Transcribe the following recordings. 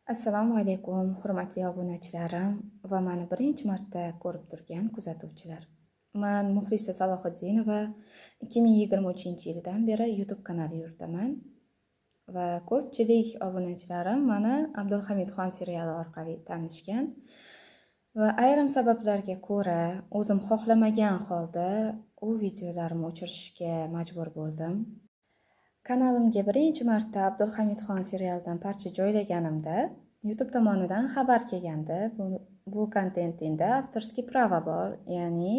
Assalomu alaykum, hurmatli obunachilarim va mani birinchi marta ko'rib turgan kuzatuvchilar. Men Muxlisa Salohiddinova 2023-yildan beri YouTube kanali yuritaman va ko'pchilik obunachilarim meni Abdulhamidxon seriali orqali tanishgan va ayrim sabablarga ko'ra o'zim xohlamagan holda u videolarimni o'chirishga majbur bo'ldim. Kanalimga birinchi marta Abdulhamidxon serialidan parcha joylaganimda YouTube tomonidan xabar kelgandi. Bu kontentingda avtorskiy prava bor, ya'ni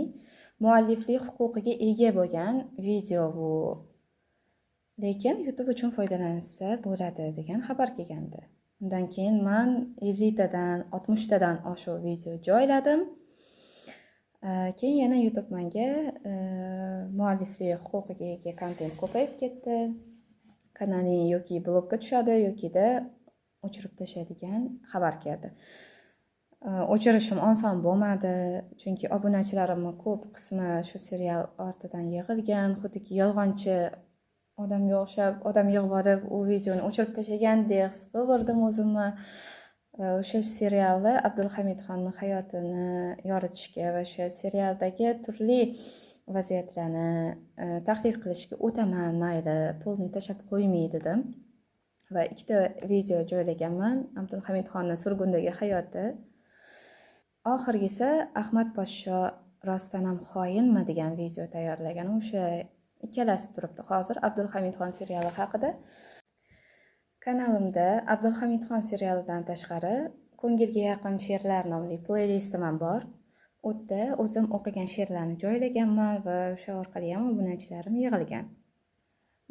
mualliflik huquqiga ega bo'lgan video bu. Lekin YouTube uchun foydalansa bo'ladi degan xabar kelgandi. Undan keyin men 50 tadan 60 tadan oshiq video joyladim. Keyin yana YouTube menga mualliflik huquqiga ega kontent ko'payib ketdi. Kanaling yoki blokka tushadi yoki-da o'chirib tashlaydigan xabar keldi. O'chirishim oson bo'lmadi, chunki obunachilarimning ko'p qismi shu serial ortidan yig'ilgan, xuddiki yolg'onchi odamga o'xshab, odam yig'ib olib u videoni o'chirib tashlagandek his qildim o'zimni. O'sha serialda Abdulhamidxonning hayotini yoritishga va o'sha serialdagi turli vaziyatlarni tahlil qilishga o'taman, mayli, pulni tashlab qo'ymay dedim va ikkita video joylaganman. Abdulhamidxonning surgundagi hayoti, oxirgisi Ahmad Poshsho rostdan ham xoinmi degan video tayyorlagan. O'sha ikkalasi turibdi hozir Abdulhamidxon seriali haqida. Kanalimda Abdulhamidxon serialidan tashqari Ko'ngilga yaqin she'rlar nomli playlistim ham bor. U yerda o'zim o'qigan she'rlarni joylaganman va o'sha orqali ham obunachilarim yig'ilgan.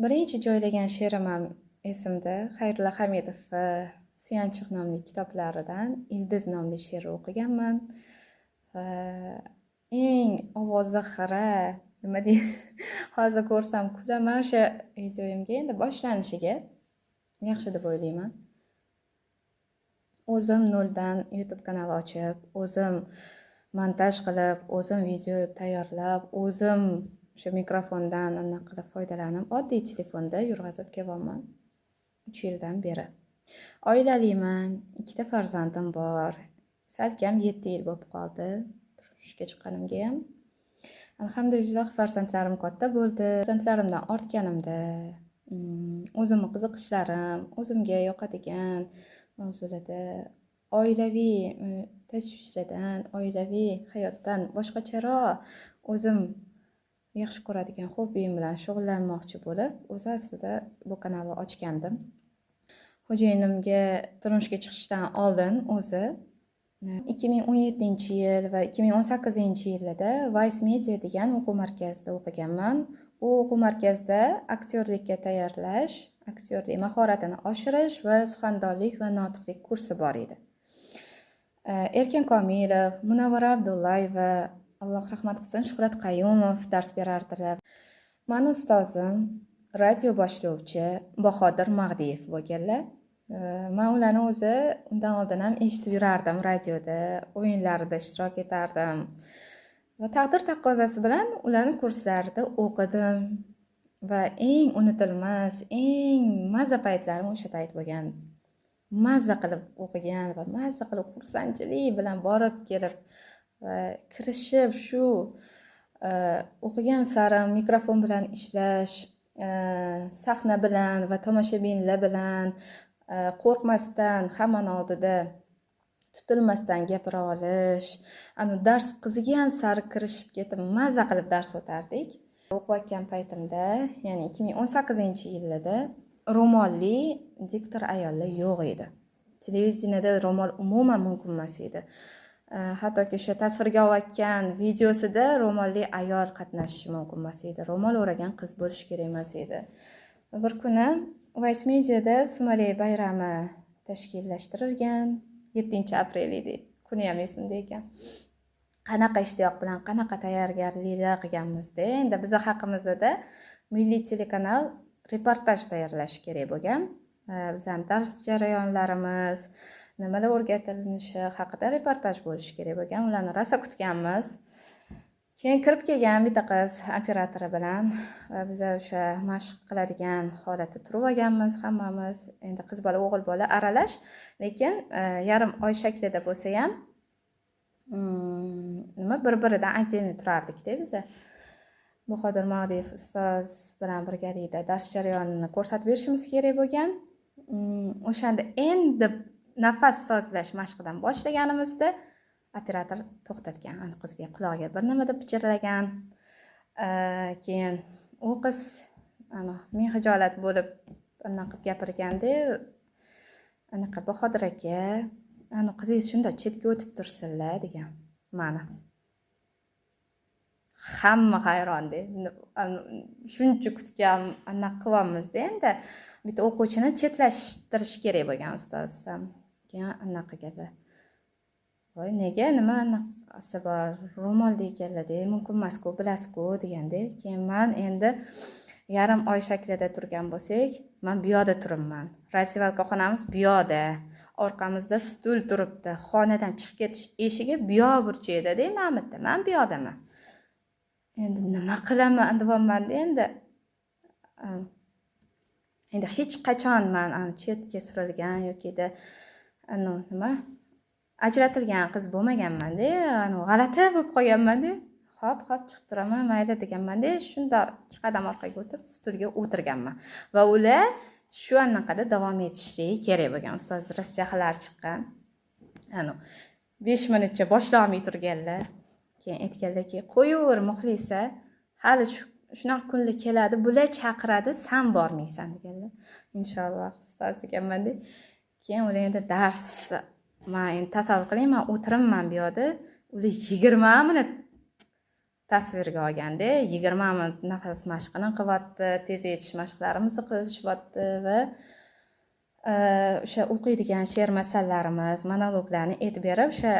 Birinchi joylagan she'rim ham esimda. Xayrullo Hamidov va Suyanchiq nomli kitoblaridan Ildiz nomli she'r o'qiganman. Va eng ovozi xira, nima deydi, hozir ko'rsam kulaman. O'sha videoyimga endi boshlanishiga yaxshi deb o'ylayman. O'zim noldan YouTube kanal ochib, o'zim montaj qilib, o'zim video tayyorlab, o'zim o'sha mikrofondan qilib foydalanib, oddiy telefonda yurg'izib kelyapman 3 yildan beri. Oilaliman, 2 ta farzandim bor. Salkam 7 yil bo'lib qoldi turmushga chiqqanimga ham. Alhamdulillah farzandlarim katta bo'ldi. Farzandlarimdan ortganimda o'zimning qiziqishlarim, o'zimga yoqadigan mavzularda oilaviy tashvishlardan, oilaviy hayotdan boshqacharoq o'zim yaxshi ko'radigan hobbim bilan shug'ullanmoqchi bo'lib, o'zi aslida bu kanalni ochgandim. Xo'jayinimga turmushga chiqishdan oldin o'zi 2017-yil va 2018-yilda Vice Media degan o'quv markazida o'qiganman. U o'quv markazida aktyorlikka tayyorlash, aktyorlik mahoratini oshirish va suxandonlik va notiqlik kursi bor edi. Erkin Komilov, Munavvara Abdullayeva, Alloh rahmat qilsin, Shuhrat Qayumov dars berardilar. Meni ustozim radio boshlovchi Bahodir Mag'diyev bo'lganlar. Men ularni o'zi undan oldin ham eshitib yurardim, radioda, o'yinlarida ishtirok etardim. Va taqdir taqozosi bilan ularning kurslarida o'qidim va eng unutilmas, eng mazza paytlarim o'sha payt bo'lgan. Mazza qilib o'qigan va mazza qilib xursandchilik bilan borib kelib va kirishib shu o'qigan sari mikrofon bilan ishlash, sahna bilan va tomoshabinlar bilan qo'rqmasdan, hammani oldida tutilmasdan gapira olish, dars qizigan sari kirishib ketib mazza qilib dars o'tardik. O'qiyotgan paytimda, ya'ni 2018-yilda ro'molli diktor ayollar yo'q edi. Televideniyada ro'mol umuman mumkin emas edi. Hattoki o'sha tasvirga olayotgan videosida ro'molli ayol qatnashishi mumkin emas edi. Ro'mol o'ragan qiz bo'lish kerak emas edi. Bir kuni Vice Mediada Sumali bayrami tashkillashtirilgan. 7-aprel edi. Kuni ham esimda ekan. Qanaqa ishtiyoq bilan, qanaqa tayyorgarliklar qilganmizda, endi bizning haqimizda milliy telekanal reportaj tayyorlash kerak bo'lgan. Bizning dars jarayonlarimiz, nimalar o'rgatilishi haqida reportaj bo'lishi kerak bo'lgan. Ularni rosa kutganmiz. keyin kirib kelgan bitta qiz operatori bilan va biz o'sha mashq qiladigan holatda turib olganmiz hammamiz. Endi qiz bola o'g'il bola aralash, lekin yarim oy shaklida bo'lsa ham nima bir-biridan отдельно turardik-da biz. Bahodir Magdiyev ustoz bilan birgalikda dars jarayonini ko'rsatib berishimiz kerak bo'lgan. O'shanda endi nafas sozlash mashqidan boshlaganimizda operator to'xtatgan. Qizga qulog'iga bir nima deb pichirlagan. Keyin u qiz men xijolat bo'lib anaqa qilib gapirganda, anaqa Bahodir aka, qizingiz shunda chetga o'tib tursinlar degan. Mana hamma hayronda. Shuncha kutgan anaqa qilyapmiz-da, endi bitta o'quvchini chetlashtirish kerak bo'lgan ustoz. Keyin anaqa qildi. Voy, nega nima anaqasi bor, ro'molda ekanlar-da, mumkin emas-ku, bilasiz-ku deganda, keyin men endi yarim oy shaklida turgan bo'lsak, men bu yoqda turibman. Razivalka xonamiz bu yoqda. Orqamizda stul turibdi. Xonadan chiqib ketish eshigi bu yoq burchakda-da, men bu yoqdaman. Endi nima qilaman deyapman-da endi hech qachon men chetga surilgan yoki-da nima ajratilgan qiz bo'lmaganman-da, g'alati bo'lib qolganman-da. Hop chiqib turaman, mayli deganman-da, shunda ikki qadam orqaga o'tib stulga o'tirganman. Va ular shu anaqada davom etishligi kerak bo'lgan. Ustoz rost jahllari chiqqan. 5 minutcha boshlolmay turganlar. Keyin aytganlarki, "Qo'yaver Muxlisa, hali shunaqa kunlar keladi, bular chaqiradi, sen bormaysan" deganlar. Inshaalloh ustoz deganman-da. Keyin ular endi dars, men endi tasavvur qiling, men o'tiribman bu yoqda, ular 20 minut tasvirga olganda, 20 minut nafas mashqini qilyapti, tez yetish mashqlarimizni qilishyapti va o'sha o'qiydigan she'r masallarimiz, monologlarni aytib berib, o'sha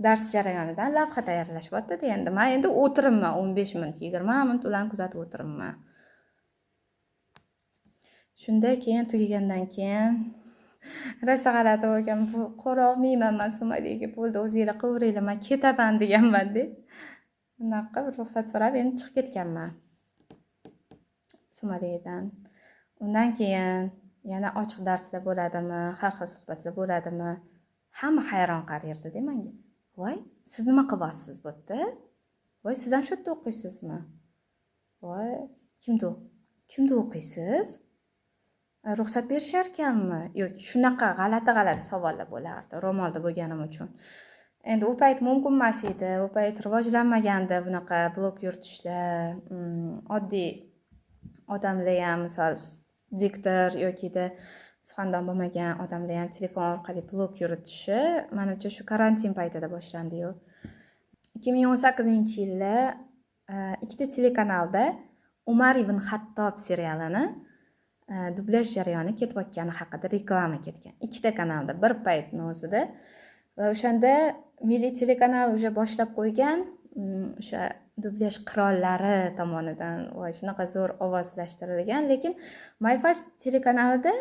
dars jarayonidan lavha tayyorlashyapti. Endi men endi o'tiribman 15 minut, 20 minut ularni kuzatib o'tiribman. Shunda keyin tugagandan keyin rosa g'alati bo'lgan. Bu qo'rolmayman men Somaliyaga, bo'ldi, o'zingizlar qilaveringlar, men ketaman deganman-da. Bunaqa ruxsat so'rab endi chiqib ketganman Somaliyadan. Undan keyin yana ochiq darslar bo'ladimi, har xil suhbatlar bo'ladimi? Hamma hayron qarayirdi-da menga. Voy, siz nima qilyapsiz bu yerda? Voy, siz ham shu yerda o'qiysizmi? Voy, kimda o'qiysiz? Ruxsat berishar ekanmi? Yo'q, shunaqa g'alati savollar bo'lardi, ro'molda bo'lganim uchun. Endi u payt mumkin emas edi, u payt rivojlanmagandi bunaqa blog yuritishlar. Oddiy odamlar ham, misol diktor yoki-da suxandon bo'lmagan odamlar ham telefon orqali blog yuritishi, menimcha shu karantin paytida boshlandi-yu. 2018-yilda ikkita telekanalda Umar ibn Xattob serialini dublyaj jarayoni ketayotgani haqida reklama ketgan. Ikkita kanalda bir paytning o'zida. Va o'shanda Milliy telekanal уже boshlab qo'ygan, o'sha dublyaj qirollari tomonidan voy shunaqa zo'r ovozlashtirilgan, lekin MyFash telekanalida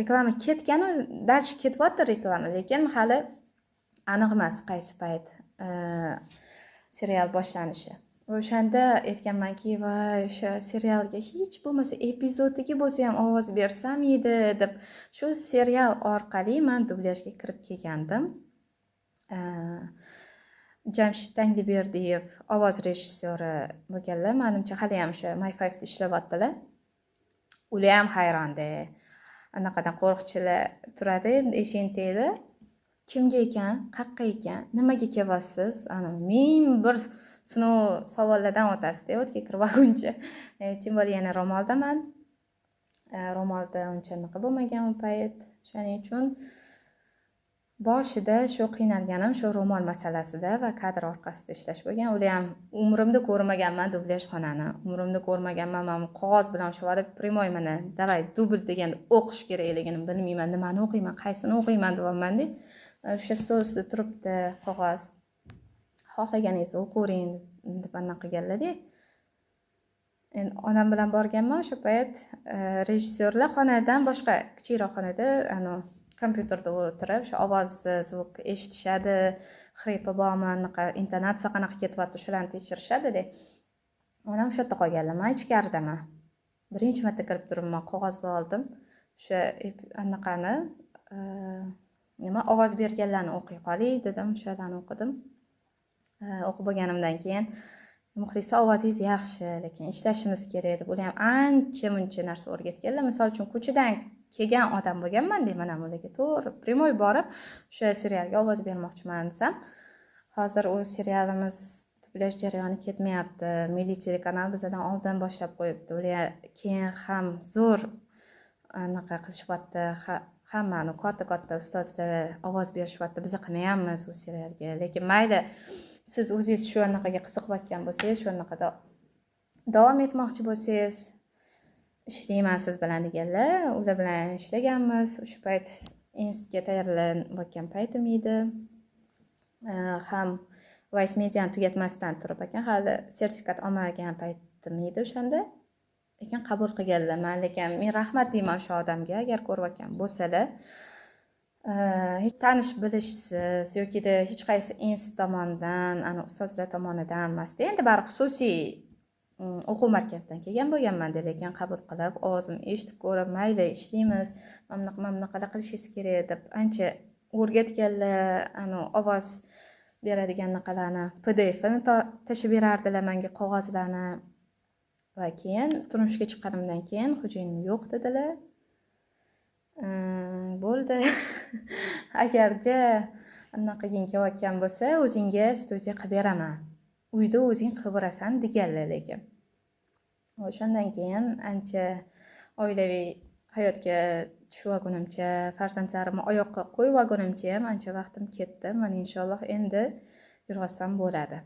reklama ketgan, dars ketyapti reklama, lekin hali aniq emas qaysi payt serial boshlanishi. O'shanda aytganmanki, voy o'sha serialga hech bo'lmasa epizodiga bo'lsa ham ovoz bersam edi deb, shu serial orqali men dublyajga kirib kelgandim. Jamshid Tangliberdiyev ovoz rejissyori bo'lganlar, menimcha hali ham o'sha MyFave'da ishlayaptilar. Ular ham hayronda. Anaqadan qo'riqchilar turadi, eshikni tegdi. Kimga ekan, qayerga ekan, nimaga kelyapsiz? Men bir sinov savollardan o'tasizda, o'tga kirib olguncha. Tim bo'li yana ro'moldaman. Ro'molda uncha anaqa bo'lmagan u payt. Shuning uchun boshida shu qiynalganim shu ro'mol masalasida va kadr orqasida ishlash bo'lgan. Ular ham umrimda ko'rmaganman dublyaj xonani. Umrimda ko'rmaganman. Men qog'oz bilan o'sha olib primoy mana davay dubl deganda o'qish kerakligini bilmayman, nimani o'qiyman, qaysini o'qiyman deyapman-da. O'sha stol ustida turibdi qog'oz. Xohlaganingizni o'qing deb anaqa qilganlar-da. Endi onam bilan borganman o'sha payt, rejissyorlar xonadan boshqa kichikroq xonada kompyuterda o'tirib shu ovozni zvuk eshitishadi, xripi bormi, anaqa intonatsiya qanaqa ketyapti shularni tekshirishadi-da. Onam o'sha yerda qolganlar, men ichkaridaman. Birinchi marta kirib turibman, qog'ozni oldim. O'sha anaqani nima ovoz berganlarni o'qiy qolay dedim, o'shalarni o'qidim. O'qib bo'lganimdan keyin Muxlisa ovozingiz yaxshi, lekin ishlashimiz kerak deb, ular ham ancha-muncha narsa o'rgatganlar. Misol uchun ko'chadan kelgan odam bo'lganman deyman, mana ularga to'g'ri primoy borib o'sha serialga ovoz bermoqchiman desam, hozir u serialimiz dublyaj jarayoni ketmayapti. Milliy telekanal bizdan oldin boshlab qo'yibdi. Ular keyin ham zo'r anaqa qilishyapti. Hammani katta ustozlar ovoz berishyapti. Biz qilmayapmiz u serialga. Lekin mayli, siz o'zingiz shu anaqaga qiziqayotgan bo'lsangiz, shu anaqada davom etmoqchi bo'lsangiz, ishlayman siz bilan deganlar. Ular bilan ishlaganmiz. O'sha payt institutga tayyorlanayotgan paytim edi. Ham Vice Media'ni tugatmasdan turib ekan, hali sertifikat olmagan paytim edi o'shanda. Lekin qabul qilganlar. Lekin men rahmat deyman o'sha odamga, agar ko'rayotgan bo'lsalar. Hech tanish bilishsiz yoki hech qaysi institut tomonidan, ana ustozlar tomonidan emas-da. Endi bari xususiy o'quv markazidan kelgan bo'lganman, lekin qabul qilib, ovozimni eshitib ko'rib, mayli ishlaymiz, mamnaqa qilishingiz kerak deb ancha o'rgatganlar. Ana ovoz beradigan naqalarni PDF-ni tashib berardilar menga, qog'ozlarni. Va keyin turmushga chiqqanimdan keyin xo'jayinim yo'q dedilar. Bo'ldi. Agarja anaqagin kelayotgan bo'lsa, o'zingga studiya qilib beraman. Uyda o'zing qilib berasan deganlar lekin. O'shandan keyin ancha oilaviy hayotga tushib farzandlarimni oyoqqa qo'yib olgunimcha ham ancha vaqtim ketdi. Mana inshaalloh endi yurg'azsam bo'ladi.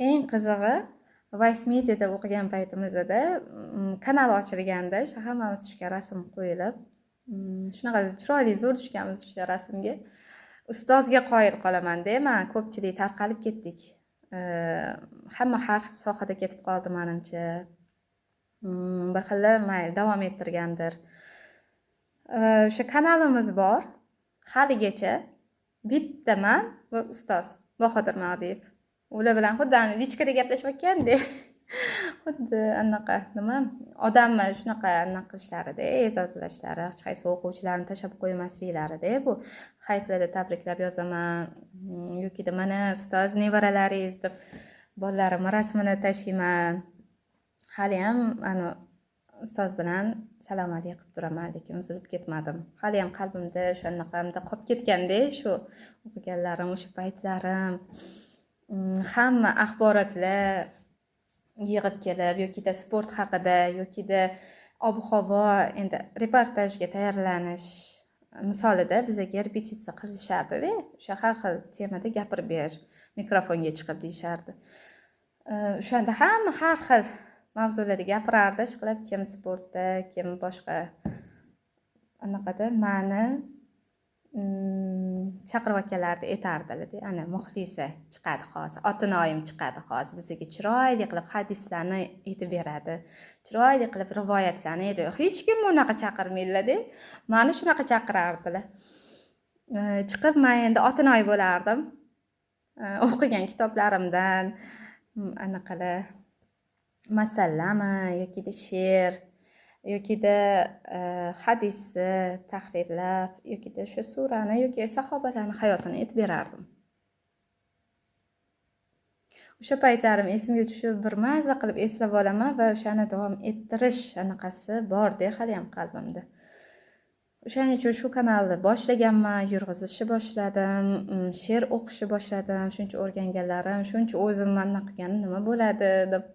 Eng qizig'i, Vice Media'da o'qigan paytimizda kanal ochilganda, o'sha hammamiz tushgan rasm qo'yilib, shunaqa chiroyli zo'r tushganmiz o'sha rasmga. Ustozga qoyil qolaman-da, men ko'pchilik tarqalib ketdik. Hamma har xil sohada ketib qoldi menimcha. Bir xil mayli davom ettirgandir. O'sha kanalimiz bor. Haligacha bitta men va ustoz Bahodir Madiyev. Ular bilan xuddi vichkada gaplashayotganda, xuddi anaqa nima odamni shunaqa anaqa qilishlari-da, e'zozlashlari, hech qaysi o'quvchilarni tashlab qo'ymasliklari-da. Bu hayitlarda tabriklab yozaman yoki mana ustoz nevaralaringiz deb bolalarimni rasmini tashiyman. Hali ham ana ustoz bilan salom alik qilib turaman, lekin uzilib ketmadim. Hali ham qalbimda o'sha anaqamda qolib ketganda, shu o'qiganlarim, o'sha paytlarim, hamma axborotlar yig'ib kelib, yoki sport haqida, yoki ob-havo, endi reportajga tayyorlanish misolida bizga repetitsiya qilishardi-da. O'sha har xil temada gapirib ber, mikrofonga chiqib deyishardi. O'shanda hamma har xil mavzularda gapirardi, ishqilib kim sportda, kim boshqa anaqada ma'ni chaqirayotganlarni aytardilar-da. Ana Muxlisa chiqadi hozir, Otinoyim chiqadi hozir, bizga chiroyli qilib hadislarni aytib beradi, chiroyli qilib rivoyatlarni aytadi. Hech kim unaqa chaqirmaydi-da. Meni shunaqa chaqirardilar. Chiqib men endi Otinoy bo'lardim. O'qigan kitoblarimdan anaqalar masalami yoki she'r yoki hadisni tahrirlab yoki o'sha surani yoki sahobalarning hayotini aytib berardim. O'sha paytlarim esimga tushib bir maza qilib eslab olaman va o'shani davom ettirish anaqasi bor-da hali ham qalbimda. O'shaning uchun shu kanalni boshlaganman, yurg'izishni boshladim, she'r o'qishni boshladim. Shuncha o'rganganlarim, shuncha o'zim mana qilganim nima bo'ladi deb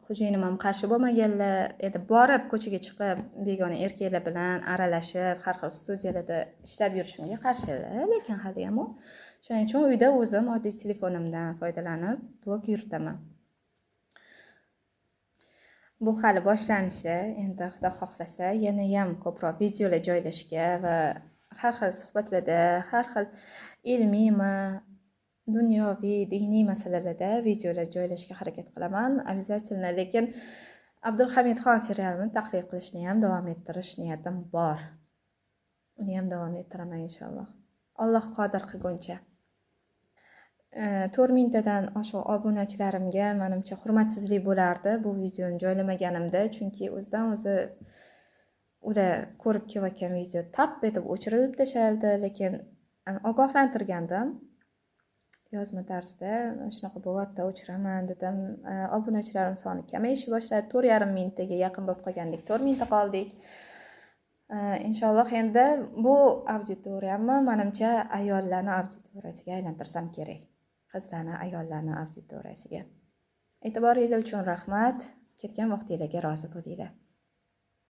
xo'jayinim ham qarshi bo'lmaganlar. Endi borib ko'chaga chiqib begona erkaklar bilan aralashib, har xil studiyalarda ishlab yurishimga qarshilar, lekin hali ham shuning uchun uyda o'zim oddiy telefonimdan foydalanib blog yuritaman. Bu hali boshlanishi, endi Xudo xohlasa yana ham ko'proq videolar joylashga va har xil suhbatlarda, har xil ilmiymi, dunyoviy, diniy masalalarda videolar joylashga harakat qilaman, обязательно. Lekin Abdulhamid Xon serialini tahlil qilishni ham davom ettirish niyatim bor. Uni ham davom ettiraman inshaalloh. Alloh qodir qilguncha. 4 tadan oshiq obunachilarimga menimcha hurmatsizlik bo'lardi bu videoni joylamaganimda, chunki o'zidan o'zi ular ko'rib kelayotgan video tap etib o'chirib tashaldi, lekin ogohlantirgandim. Yozma tarzda shunaqa bo'lyapti, o'chiraman dedim. Obunachilarim soni kamayishni boshladi. 4,5 mingtaga yaqin bo'lib qolgandik. 4 mingta qoldik. Inshaalloh endi bu auditoriyamni menimcha ayollarning auditoriyasiga aylantirsam kerak. Qizlarni, ayollarning auditoriyasiga. E'tiboringiz uchun rahmat. Ketgan vaqtingizga rozi bo'linglar.